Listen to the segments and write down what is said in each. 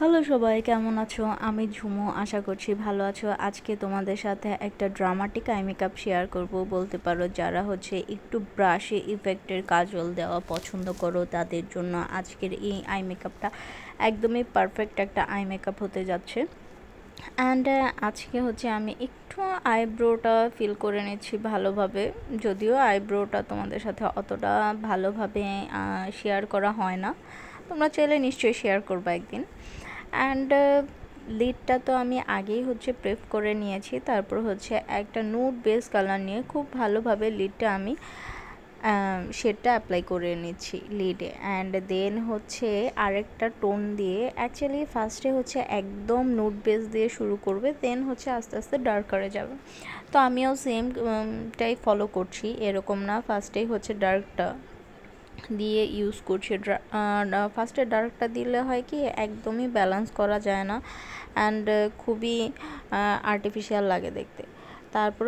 Hello সবাই, কেমন আছো? আমি ঝুমু, আশা করছি ভালো আছো। আজকে তোমাদের সাথে একটা ড্রামাটিক আই মেকআপ শেয়ার করব। বলতে পারো যারা একটু ব্রাশে ইফেক্টের কাজল দেওয়া পছন্দ করো তাদের জন্য আজকের এই আই মেকআপটা একদমই পারফেক্ট একটা আই মেকআপ হতে যাচ্ছে। অ্যান্ড আজকে আমি একটু আইব্রোটা ফিল করে নিচ্ছি ভালোভাবে, যদিও আইব্রোটা তোমাদের সাথে অতটা ভালোভাবে শেয়ার করা হয় না। তোমরা চাইলে নিশ্চয়ই শেয়ার করবা একদিন। অ্যান্ড লিডটা তো আমি আগেই প্রেপ করে নিয়েছি। তারপর একটা নুড বেস কালার নিয়ে খুব ভালোভাবে লিডটা আমি শেডটা অ্যাপ্লাই করে নিচ্ছি লিডে। অ্যান্ড দেন আরেকটা টোন দিয়ে, অ্যাকচুয়ালি ফার্স্টে একদম নুড বেস দিয়ে শুরু করবে, দেন আস্তে আস্তে ডার্ক করে যাবে। তো আমিও সেমটাই ফলো করছি, এরকম না ফার্স্টেই ডার্কটা দিয়ে ইউজ করছি। ফার্স্টে ডার্কটা দিলে হয় কি একদমই ব্যালেন্স করা যায় না, অ্যান্ড খুবই আর্টিফিশিয়াল লাগে দেখতে। তারপর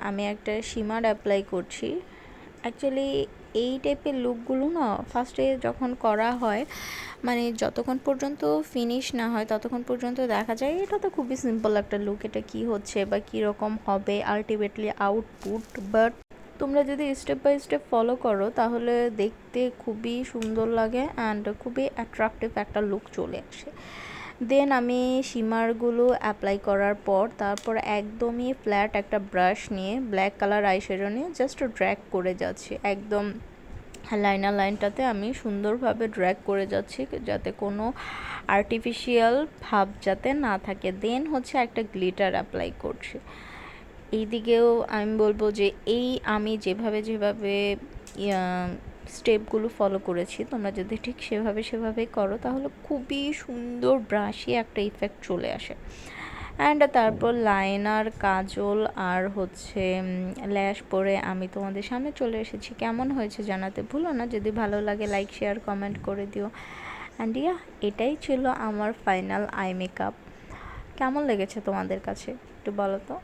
আমি একটা শিমার অ্যাপ্লাই করছি। অ্যাকচুয়ালি এই টাইপের লুকগুলো না ফার্স্টে যখন করা হয়, মানে যতক্ষণ পর্যন্ত ফিনিশ না হয় ততক্ষণ পর্যন্ত দেখা যায় এটা তো খুবই সিম্পল একটা লুক, এটা কি হচ্ছে বা কীরকম হবে আলটিমেটলি আউটপুট। বাট তোমরা যদি স্টেপ বাই স্টেপ ফলো করো তাহলে দেখতে খুবই সুন্দর লাগে অ্যান্ড খুবই অ্যাট্রাকটিভ একটা লুক চলে আসে। দেন আমি শিমারগুলো অ্যাপ্লাই করার পর তারপর একদমই ফ্ল্যাট একটা ব্রাশ নিয়ে ব্ল্যাক কালার আইশ্যাডো নিয়ে জাস্ট ড্র্যাগ করে যাচ্ছি। একদম লাইনার লাইনটাতে আমি সুন্দরভাবে ড্র্যাগ করে যাচ্ছি যাতে কোনো আর্টিফিশিয়াল ভাব যাতে না থাকে। দেন একটা গ্লিটার অ্যাপ্লাই করছি। এই দিকেও আমি বলবো যে আমি যেভাবে স্টেপগুলো ফলো করেছি তোমরা যদি ঠিক সেভাবে করো তাহলে খুবই সুন্দর ব্রাশি একটা ইফেক্ট চলে আসে। অ্যান্ড তারপর লাইনার, কাজল আর ল্যাশ পরে আমি তোমাদের সামনে চলে এসেছি। কেমন হয়েছে জানাতে ভুলো না, যদি ভালো লাগে লাইক শেয়ার কমেন্ট করে দিও। অ্যান্ড এটাই ছিল আমার ফাইনাল আই মেকআপ। কেমন লেগেছে তোমাদের কাছে একটু বলো তো।